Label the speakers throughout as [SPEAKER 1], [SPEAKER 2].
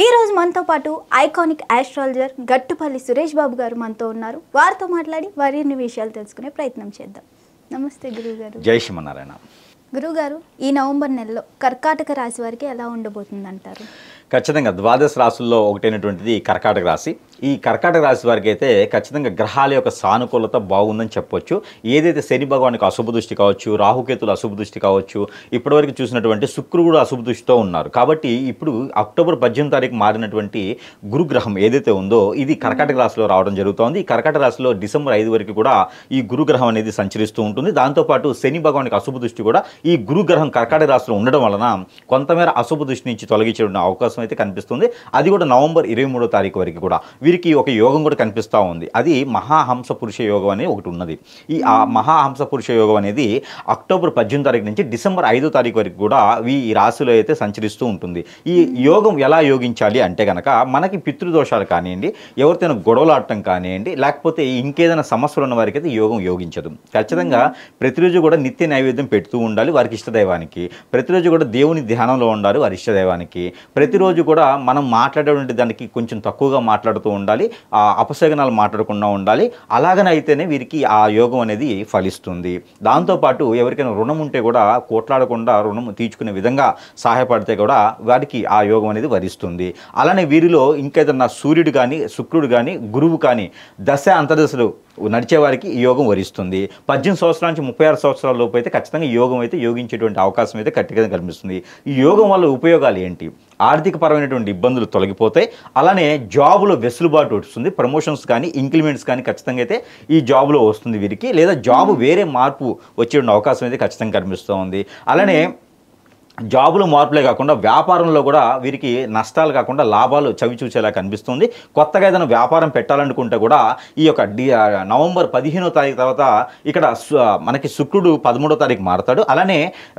[SPEAKER 1] ఈ రోజు మనతో పాటు ఐకానిక్ ఆస్ట్రాలజర్ గట్టుపల్లి సురేష్ బాబు గారు మనతో ఉన్నారు. వారితో మాట్లాడి వారిన్ని విషయాలు తెలుసుకునే ప్రయత్నం చేద్దాం. నమస్తే గురుగారు.
[SPEAKER 2] జై శ్రీమన్నారాయణ.
[SPEAKER 1] గురుగారు, ఈ నవంబర్ నెలలో కర్కాటక రాశి వారికి ఎలా ఉండబోతుంది అంటారు?
[SPEAKER 2] ఖచ్చితంగా ద్వాదశ రాశుల్లో ఒకటైనటువంటిది కర్కాటక రాశి. ఈ కర్కాటక రాశి వారికి అయితే ఖచ్చితంగా గ్రహాల యొక్క సానుకూలత బాగుందని చెప్పొచ్చు. ఏదైతే శని భగవానికి అశుభ దృష్టి కావచ్చు, రాహుకేతులు అశుభ దృష్టి కావచ్చు, ఇప్పటివరకు చూసినటువంటి శుక్రుడు అశుభ దృష్టితో ఉన్నారు. కాబట్టి ఇప్పుడు అక్టోబర్ 18 తారీఖు మారినటువంటి గురుగ్రహం ఏదైతే ఉందో ఇది కర్కాటక రాశిలో రావడం జరుగుతోంది. ఈ కర్కాటక రాశిలో డిసెంబర్ 5 వరకు కూడా ఈ గురుగ్రహం అనేది సంచరిస్తూ ఉంటుంది. దాంతోపాటు శని భగవానికి అశుభ దృష్టి కూడా ఈ గురుగ్రహం కర్కాటక రాశిలో ఉండడం వలన కొంతమేర అశుభ దృష్టి నుంచి తొలగించే అవకాశం అయితే కనిపిస్తుంది. అది కూడా నవంబర్ 23వ తారీఖు వరకు కూడా వీరికి ఒక యోగం కూడా కనిపిస్తూ ఉంది. అది మహాహంస పురుష యోగం అనేది ఒకటి ఉన్నది. ఈ మహాహంస పురుష యోగం అనేది అక్టోబర్ 18 తారీఖు నుంచి డిసెంబర్ 5వ తారీఖు వరకు కూడా ఈ రాశిలో అయితే సంచరిస్తూ ఉంటుంది. ఈ యోగం ఎలా యోగించాలి అంటే కనుక మనకి పితృదోషాలు కానివ్వండి, ఎవరితోనైనా గొడవలు ఆడటం కానివ్వండి, లేకపోతే ఇంకేదైనా సమస్యలు ఉన్న వారికి అయితే యోగం యోగించదు. ఖచ్చితంగా ప్రతిరోజు కూడా నిత్య నైవేద్యం పెడుతూ ఉండాలి వారికి ఇష్టదైవానికి. ప్రతిరోజు కూడా దేవుని ధ్యానంలో ఉండాలి వారి ఇష్టదైవానికి. ప్రతిరోజు కూడా మనం మాట్లాడేటువంటి దానికి కొంచెం తక్కువగా మాట్లాడుతూ ఉండాలి, అపశగనాలు మాట్లాడకుండా ఉండాలి. అలాగనైతేనే వీరికి ఆ యోగం అనేది ఫలిస్తుంది. దాంతోపాటు ఎవరికైనా రుణం ఉంటే కూడా కోట్లాడకుండా రుణం తీర్చుకునే విధంగా సహాయపడితే కూడా వారికి ఆ యోగం అనేది వరిస్తుంది. అలానే వీరిలో ఇంకేదన్నా సూర్యుడు కానీ, శుక్రుడు కానీ, గురువు కానీ దశ అంతర్దశలు నడిచే వారికి ఈ యోగం వరిస్తుంది. 18 సంవత్సరాల నుంచి 36 సంవత్సరాల లోపు అయితే ఖచ్చితంగా ఈ యోగం అయితే యోగించేటువంటి అవకాశం అయితే గట్టిగా కనిపిస్తుంది. ఈ యోగం వల్ల ఉపయోగాలు ఏంటి? ఆర్థిక పరమైనటువంటి ఇబ్బందులు తొలగిపోతాయి. అలానే జాబులో వెసులుబాటు వస్తుంది. ప్రమోషన్స్ కానీ, ఇంక్రిమెంట్స్ కానీ ఖచ్చితంగా అయితే ఈ జాబులో వస్తుంది వీరికి. లేదా జాబు వేరే మార్పు వచ్చే అవకాశం అయితే ఖచ్చితంగా కనిపిస్తూ ఉంది. అలానే జాబులు మార్పులే కాకుండా వ్యాపారంలో కూడా వీరికి నష్టాలు కాకుండా లాభాలు చవి చూసేలా కనిపిస్తుంది. కొత్తగా ఏదైనా వ్యాపారం పెట్టాలనుకుంటే కూడా ఈ యొక్క నవంబర్ 15వ తారీఖు తర్వాత ఇక్కడ మనకి శుక్రుడు 13వ తారీఖు మారతాడు. అలానే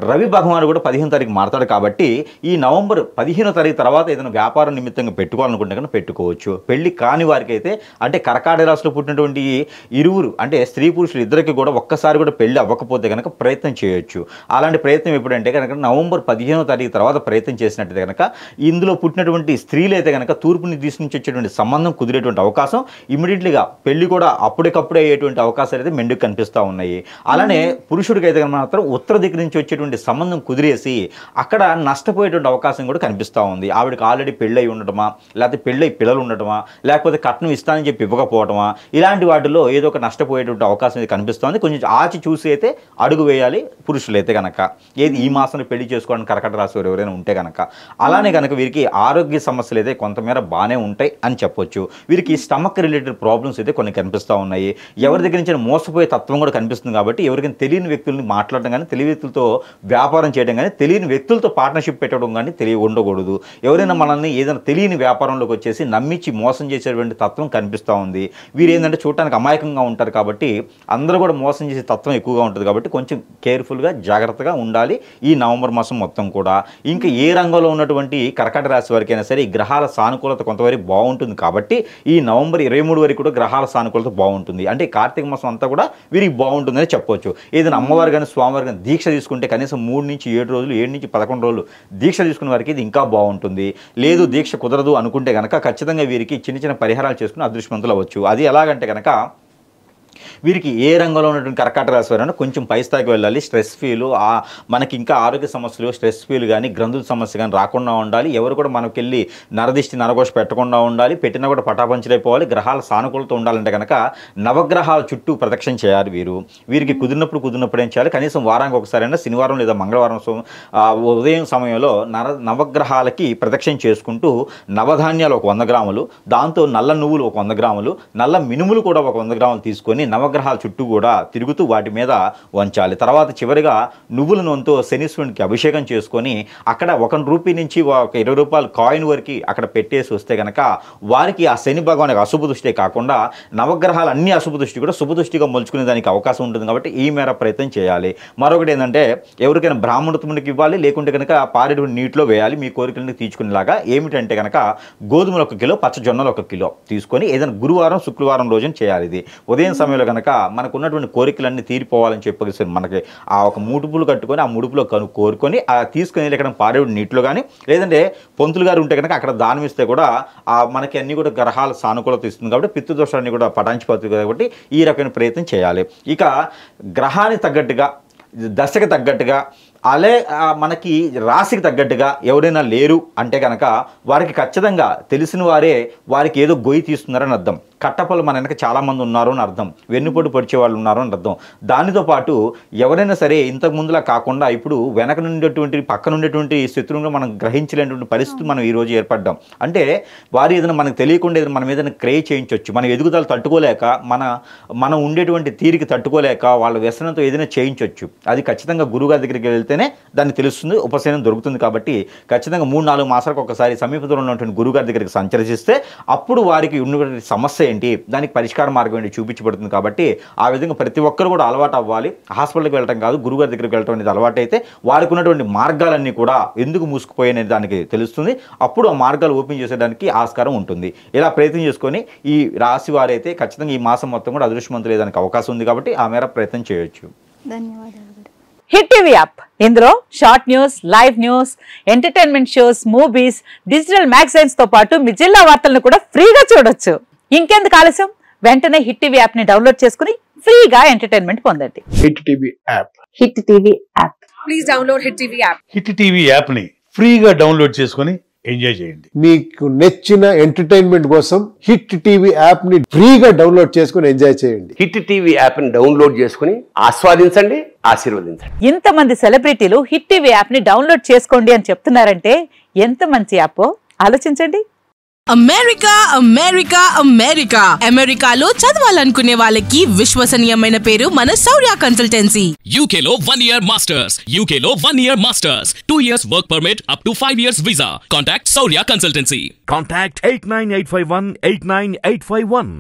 [SPEAKER 2] రవి భగవానుడు కూడా 15వ తారీఖు మారతాడు. కాబట్టి ఈ నవంబర్ 15వ తారీఖు తర్వాత ఏదైనా వ్యాపారం నిమిత్తంగా పెట్టుకోవాలనుకుంటే కనుక పెట్టుకోవచ్చు. పెళ్లి కాని వారికి అయితే అంటే కర్కాటక రాశిలో పుట్టినటువంటి ఇరువురు అంటే స్త్రీ పురుషులు ఇద్దరికి కూడా ఒక్కసారి కూడా పెళ్లి అవ్వకపోతే కనుక ప్రయత్నం చేయొచ్చు. అలాంటి ప్రయత్నం ఎప్పుడంటే కనుక నవంబర్ 15వ తారీఖు తర్వాత ప్రయత్నం చేసినట్టయితే కనుక ఇందులో పుట్టినటువంటి స్త్రీలు అయితే కనుక తూర్పుని దిశ నుంచి వచ్చేటువంటి సంబంధం కుదిరేటువంటి అవకాశం, ఇమీడియట్లీగా పెళ్లి కూడా అప్పటికప్పుడే అయ్యేటువంటి అవకాశాలు అయితే మెండుకు కనిపిస్తూ ఉన్నాయి. అలానే పురుషుడికి అయితే మాత్రం ఉత్తర దిక్కు నుంచి వచ్చేటువంటి సంబంధం కుదిరేసి అక్కడ నష్టపోయేటువంటి అవకాశం కూడా కనిపిస్తూ ఉంది. ఆవిడకి ఆల్రెడీ పెళ్ళై ఉండటమా, లేకపోతే పెళ్ళై పిల్లలు ఉండటమా, లేకపోతే కట్నం ఇస్తానని చెప్పి ఇవ్వకపోవటమా, ఇలాంటి వాటిలో ఏదో ఒక నష్టపోయేటువంటి అవకాశం అయితే కనిపిస్తుంది. కొంచెం ఆచి చూసి అయితే అడుగు వేయాలి పురుషులైతే కనుక. ఏది ఈ మాసం పెళ్లి చేసుకోవడానికి కర్కాటక రాశి వారు ఎవరైనా ఉంటే కనుక. అలానే కనుక వీరికి ఆరోగ్య సమస్యలు అయితే కొంతమేర బాగానే ఉంటాయి అని చెప్పొచ్చు. వీరికి స్టమక్ రిలేటెడ్ ప్రాబ్లమ్స్ అయితే కొన్ని కనిపిస్తూ ఉన్నాయి. ఎవరి దగ్గర నుంచి మోసపోయే తత్వం కూడా కనిపిస్తుంది. కాబట్టి ఎవరికైనా తెలియని వ్యక్తుల్ని మాట్లాడడం కానీ, తెలియని వ్యక్తులతో వ్యాపారం చేయడం కానీ, తెలియని వ్యక్తులతో పార్ట్నర్షిప్ పెట్టడం కానీ ఉండకూడదు. ఎవరైనా మనల్ని ఏదైనా తెలియని వ్యాపారంలోకి వచ్చేసి నమ్మించి మోసం చేసేటువంటి తత్వం కనిపిస్తూ ఉంది. వీరు ఏంటంటే చూడటానికి అమాయకంగా ఉంటారు. కాబట్టి అందరూ కూడా మోసం చేసే తత్వం ఎక్కువగా ఉంటుంది. కాబట్టి కొంచెం కేర్ఫుల్గా జాగ్రత్తగా ఉండాలి ఈ నవంబర్ మాసం మొత్తం కూడా. ఇంకా ఏ రంగంలో ఉన్నటువంటి కర్కాటక రాశి వారికైనా సరే ఈ గ్రహాల సానుకూలత కొంతవరకు బాగుంటుంది. కాబట్టి ఈ నవంబర్ 23 వరకు కూడా గ్రహాల సానుకూలత బాగుంటుంది. అంటే కార్తీక మాసం అంతా కూడా వీరికి బాగుంటుందని చెప్పొచ్చు. ఏదైనా అమ్మవారు కానీ స్వామివారు కానీ దీక్ష తీసుకుంటే కనీసం 3 నుంచి 7 రోజులు, 7 నుంచి 11 రోజులు దీక్ష తీసుకునే వారికి ఇది ఇంకా బాగుంటుంది. లేదు దీక్ష కుదరదు అనుకుంటే కనుక ఖచ్చితంగా వీరికి చిన్న చిన్న పరిహారాలు చేసుకుని అదృష్టవంతులు అవ్వచ్చు. అది ఎలాగంటే కనుక వీరికి ఏ రంగంలో ఉన్నటువంటి కర్కాటక రాశి వారైనా కొంచెం పై స్థాయికి వెళ్ళాలి. స్ట్రెస్ ఫీలు, మనకి ఇంకా ఆరోగ్య సమస్యలు, స్ట్రెస్ ఫీల్ కానీ, గ్రంథుల సమస్య కానీ రాకుండా ఉండాలి. ఎవరు కూడా మనకెళ్ళి నరదిష్టి నరఘోష పెట్టకుండా ఉండాలి. పెట్టినా కూడా పటాపంచలైపోవాలి. గ్రహాల సానుకూలత ఉండాలంటే కనుక నవగ్రహాల చుట్టూ ప్రదక్షిణ చేయాలి. వీరికి కుదిరినప్పుడు ఏం చేయాలి? కనీసం వారానికి ఒకసారైనా శనివారం లేదా మంగళవారం ఉదయం సమయంలో నవగ్రహాలకి ప్రదక్షిణ చేసుకుంటూ నవధాన్యాలు ఒక 100 గ్రాములు, దాంతో నల్ల నువ్వులు ఒక 100 గ్రాములు, నల్ల మినుములు కూడా ఒక 100 గ్రాములు తీసుకొని నవగ్రహాల చుట్టూ కూడా తిరుగుతూ వాటి మీద వంచాలి. తర్వాత చివరిగా నువ్వుల నూనెతో శనీశ్వరునికి అభిషేకం చేసుకొని అక్కడ 1 రూపీ నుంచి ఒక 20 రూపాయల కాయిన్ వరకు అక్కడ పెట్టేసి వస్తే కనుక వారికి ఆ శని భగవానికి అశుభ దృష్టి కాకుండా నవగ్రహాలు అన్ని అశుభ దృష్టి కూడా శుభ దృష్టిగా మలుచుకునే దానికి అవకాశం ఉంటుంది. కాబట్టి ఈ మేర ప్రయత్నం చేయాలి. మరొకటి ఏంటంటే ఎవరికైనా బ్రాహ్మణోత్తమునికి ఇవ్వాలి, లేకుంటే కనుక పారేటువంటి నీటిలో వేయాలి మీ కోరికలను తీర్చుకునేలాగా. ఏమిటంటే కనుక గోధుమలు 1 కిలో, పచ్చ జొన్నలు 1 కిలో తీసుకొని ఏదైనా గురువారం శుక్రవారం రోజున చేయాలి. ఇది ఉదయం సమయంలో సమయంలో కనుక మనకు ఉన్నటువంటి కోరికలన్నీ తీరిపోవాలని చెప్పేసి మనకి ఆ ఒక ముడుపులు కట్టుకొని ఆ ముడుపులో కోరుకొని ఆ తీసుకొని ఎక్కడ పారేడు నీటిలో కానీ లేదంటే పొంతులు గారు ఉంటే కనుక అక్కడ దానం ఇస్తే కూడా మనకి అన్ని కూడా గ్రహాల సానుకూలత ఇస్తుంది కాబట్టి పితృదోషాన్ని కూడా పటాంచిపోతుంది కాబట్టి ఈ రకమైన ప్రయత్నం చేయాలి. ఇక గ్రహానికి తగ్గట్టుగా దశకు తగ్గట్టుగా అలే మనకి రాశికి తగ్గట్టుగా ఎవరైనా లేరు అంటే కనుక వారికి ఖచ్చితంగా తెలిసిన వారే వారికి ఏదో గొయ్యి తీస్తున్నారని అర్థం. కట్టపలు మన వెనక చాలామంది ఉన్నారు అని అర్థం. వెన్నుపోటు పొడిచే వాళ్ళు ఉన్నారు అని అర్థం. దానితో పాటు ఎవరైనా సరే ఇంతకు ముందులా కాకుండా ఇప్పుడు వెనక నుండేటువంటి పక్కన ఉండేటువంటి శత్రువులను మనం గ్రహించలేనటువంటి పరిస్థితి మనం ఈరోజు ఏర్పడ్డాం. అంటే వారు ఏదైనా మనకు తెలియకుండా ఏదైనా మనం ఏదైనా క్రియేట్ చేయించవచ్చు. మన ఎదుగుదల తట్టుకోలేక మనం ఉండేటువంటి తీరికి తట్టుకోలేక వాళ్ళ వ్యసనంతో ఏదైనా చేయించవచ్చు. అది ఖచ్చితంగా గురువుగారి దగ్గరికి వెళ్తేనే దాన్ని తెలుస్తుంది, ఉపశమనం దొరుకుతుంది. కాబట్టి ఖచ్చితంగా 3-4 మాసాలకు ఒకసారి సమీప దూరంలో ఉన్నటువంటి గురువుగారి దగ్గరికి సంచరిస్తే అప్పుడు వారికి ఉన్నటువంటి సమస్య ఏంటి, దానికి పరిష్కార మార్గం ఏంటి చూపించబడుతుంది. కాబట్టి ఆ విధంగా ప్రతి ఒక్కరు కూడా అలవాటు అవ్వాలి. హాస్పిటల్కి వెళ్ళడం కాదు, గురువుగారి దగ్గరికి వెళ్ళడం అనేది అలవాటు అయితే వారికి ఉన్నటువంటి మార్గాలన్నీ కూడా ఎందుకు మూసుకుపోయాయనే దానికి తెలుస్తుంది. అప్పుడు ఆ మార్గాలు ఓపెన్ చేసేదానికి ఆస్కారం ఉంటుంది. ఇలా ప్రయత్నం చేసుకొని ఈ రాశి వారైతే ఖచ్చితంగా ఈ మాసం మొత్తం కూడా అదృష్టవంతులు అయ్యేదానికి అవకాశం ఉంది. కాబట్టి ఆ మేర ప్రయత్నం చేయొచ్చు.
[SPEAKER 1] ధన్యవాదాలు.
[SPEAKER 3] హిట్ టీవీ యాప్, ఇందులో short news, live news, entertainment shows, movies, digital magazines తో పాటు మీ జిల్లా వార్తలను కూడా ఫ్రీగా చూడొచ్చు. ఇంకెందుకు ఆలస్యం, వెంటనే హిట్ టీవీ యాప్ ని డౌన్లోడ్ చేసుకుని ఫ్రీగా ఎంటర్టైన్మెంట్ పొందండి.
[SPEAKER 4] Hit TV app.
[SPEAKER 3] Hit TV app.
[SPEAKER 5] Please download hit TV app.
[SPEAKER 4] Hit TV app ని ఫ్రీగా డౌన్లోడ్ చేసుకొని ఎంజాయ్ చేయండి.
[SPEAKER 6] మీకు నచ్చిన ఎంటర్టైన్మెంట్ కోసం హిట్ టీవీ యాప్ ని ఫ్రీగా డౌన్లోడ్ చేసుకొని ఎంజాయ్ చేయండి.
[SPEAKER 7] హిట్ టీవీ యాప్ ని డౌన్లోడ్ చేసుకుని ఆస్వాదించండి, ఆశీర్వదించండి.
[SPEAKER 3] ఇంతమంది సెలబ్రిటీలు హిట్ టీవీ యాప్ ని డౌన్లోడ్ చేసుకోండి అని చెప్తున్నారంటే ఎంత మంచి యాప్ ఆలోచించండి.
[SPEAKER 5] అమెరికా అమెరికా అమెరికా అమెరికాలో చదవాలనుకునే వాళ్ళకి విశ్వసనీయమైన పేరు మన శౌర్య కన్సల్టెన్సీ.
[SPEAKER 8] UK లో 1 year masters, UK లో 1 year masters, 2 years work permit up to 5 years visa. Contact Saurya Consultancy.
[SPEAKER 9] Contact 89851 89851.